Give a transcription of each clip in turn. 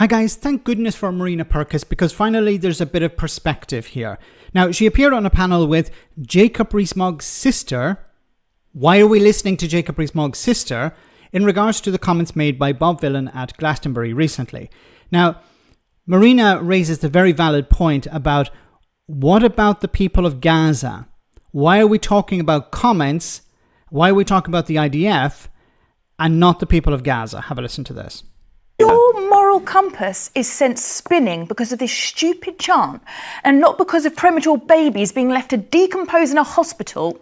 Hi guys, thank goodness for Marina Purkiss because finally there's a bit of perspective here. Now, she appeared on a panel with Jacob Rees-Mogg's sister. Why are we listening to Jacob Rees-Mogg's sister? In regards to the comments made by Bob Vylan at Glastonbury recently. Now, Marina raises the very valid point about what about the people of Gaza? Why are we talking about comments? Why are we talking about the IDF and not the people of Gaza? Have a listen to this. Your moral compass is sent spinning because of this stupid chant and not because of premature babies being left to decompose in a hospital,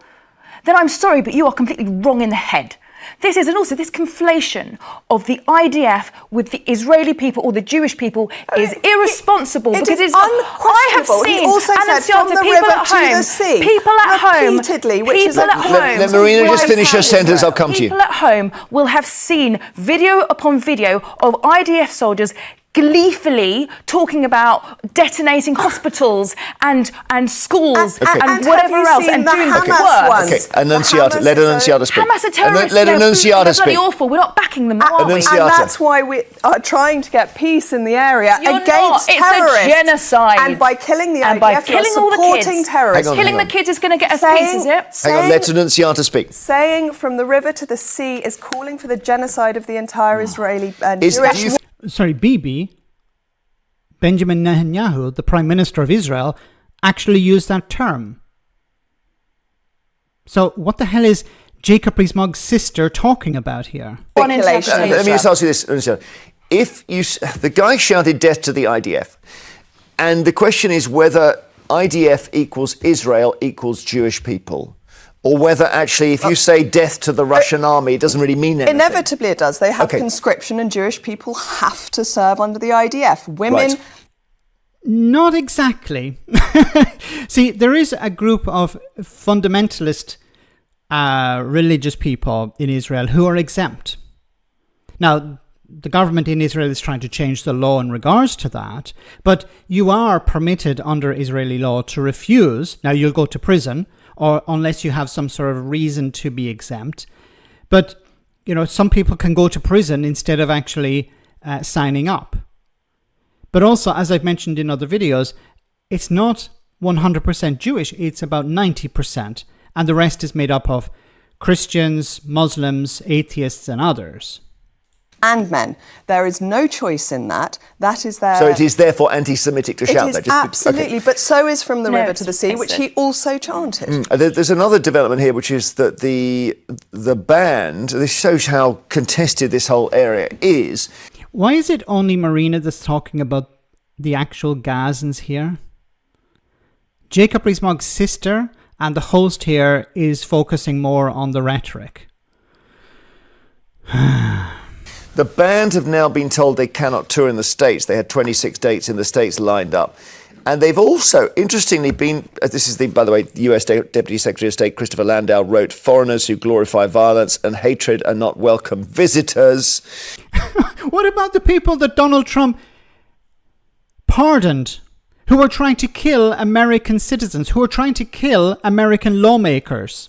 then I'm sorry, but you are completely wrong in the head. This is, and also this conflation of the IDF with the Israeli people or the Jewish people is irresponsible because it's unquestionable. I have seen He also said from the people river at to home, the sea people at home, repeatedly, which is people at home. Let Marina just finish her sentence. I'll come to you. People at home will have seen video upon video of IDF soldiers gleefully talking about detonating hospitals and schools and whatever else and doing the work. Okay, Annunziata, let Annunziata speak. Hamas are terrorists. Let Annunziata speak. They're bloody awful. We're not backing them, are we? And that's why we are trying to get peace in the area against terrorists. It's a genocide. And by killing the and IDF, by killing all the kids, terrorists. Killing the kids is going to get us peace, is it? Hang on, let Annunziata speak. Saying from the river to the sea is calling for the genocide of the entire Israeli and Jewish... Sorry, Bibi, Benjamin Netanyahu, the Prime Minister of Israel, actually used that term. So what the hell is Jacob Rees-Mogg's sister talking about here? Let me just ask you this. If the guy shouted death to the IDF, and the question is whether IDF equals Israel equals Jewish people, or whether actually if you say death to the Russian army, it doesn't really mean anything. Inevitably it does. They have conscription and Jewish people have to serve under the IDF. Women... Right. Not exactly. See, there is a group of fundamentalist religious people in Israel who are exempt. Now, the government in Israel is trying to change the law in regards to that, but you are permitted under Israeli law to refuse. Now, you'll go to prison, or unless you have some sort of reason to be exempt. But, you know, some people can go to prison instead of actually signing up. But also, as I've mentioned in other videos, it's not 100% Jewish. It's about 90%. And the rest is made up of Christians, Muslims, atheists, and others. And men. There is no choice in that. That is their... So it is therefore anti-Semitic to shout that? Absolutely, but so is From the River to the Sea, which he also chanted. There's another development here, which is that the band, this shows how contested this whole area is. Why is it only Marina that's talking about the actual Gazans here? Jacob Rees-Mogg's sister and the host here is focusing more on the rhetoric. The band have now been told they cannot tour in the States. They had 26 dates in the States lined up. And they've also, interestingly, been, this is by the way, the US Deputy Secretary of State Christopher Landau wrote, foreigners who glorify violence and hatred are not welcome visitors. What about the people that Donald Trump pardoned, who were trying to kill American citizens, who were trying to kill American lawmakers?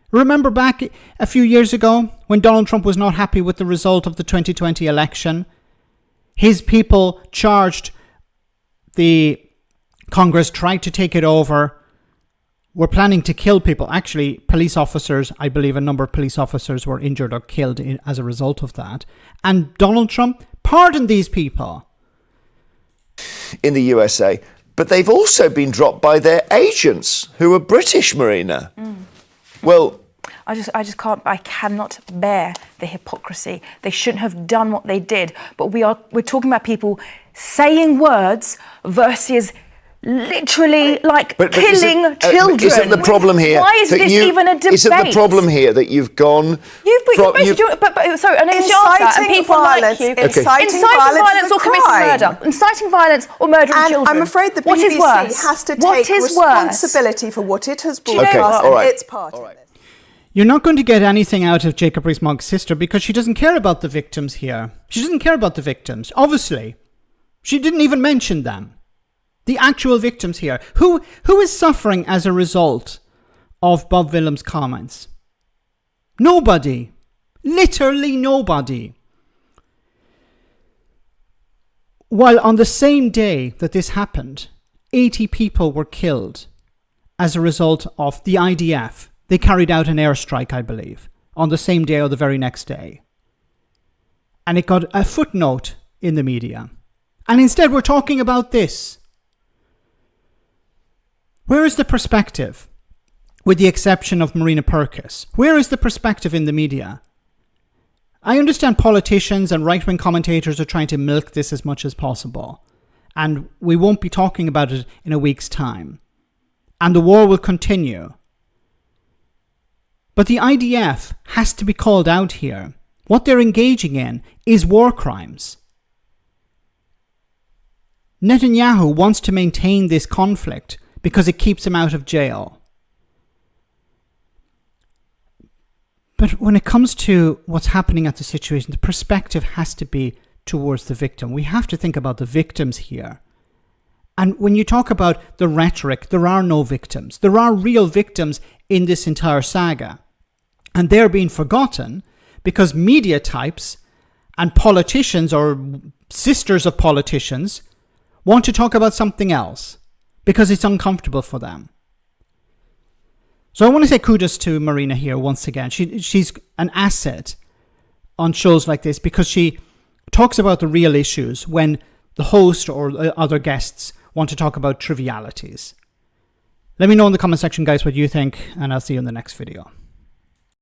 Remember back a few years ago when Donald Trump was not happy with the result of the 2020 election? His people charged the Congress, tried to take it over, were planning to kill people. Actually, police officers, I believe a number of police officers were injured or killed as a result of that. And Donald Trump pardoned these people. In the USA. But they've also been dropped by their agents, who are British, Marina. Well... I cannot bear the hypocrisy. They shouldn't have done what they did. But we're talking about people saying words versus literally killing children. Isn't the problem here? Why is this even a debate? Isn't the problem here that you've gone? Sorry, and inciting violence, inciting violence or committing murder, inciting violence or murdering children. I'm afraid the BBC has to take responsibility for what it has brought us, and it's part of it. You're not going to get anything out of Jacob Rees-Mogg's sister because she doesn't care about the victims here. She doesn't care about the victims, obviously. She didn't even mention them. The actual victims here. Who is suffering as a result of Bob Vylan's comments? Nobody. Literally nobody. while on the same day that this happened, 80 people were killed as a result of the IDF. They carried out an airstrike, I believe, on the same day or the very next day. And it got a footnote in the media. And instead we're talking about this. Where is the perspective? With the exception of Marina Purkiss. Where is the perspective in the media? I understand politicians and right-wing commentators are trying to milk this as much as possible. And we won't be talking about it in a week's time. And the war will continue. But the IDF has to be called out here. What they're engaging in is war crimes. Netanyahu wants to maintain this conflict because it keeps him out of jail. But when it comes to what's happening at the situation, the perspective has to be towards the victim. We have to think about the victims here. And when you talk about the rhetoric, there are no victims. There are real victims in this entire saga. And they're being forgotten because media types and politicians or sisters of politicians want to talk about something else because it's uncomfortable for them. So I want to say kudos to Marina here once again. She's an asset on shows like this because she talks about the real issues when the host or other guests want to talk about trivialities. Let me know in the comment section, guys, what you think, and I'll see you in the next video.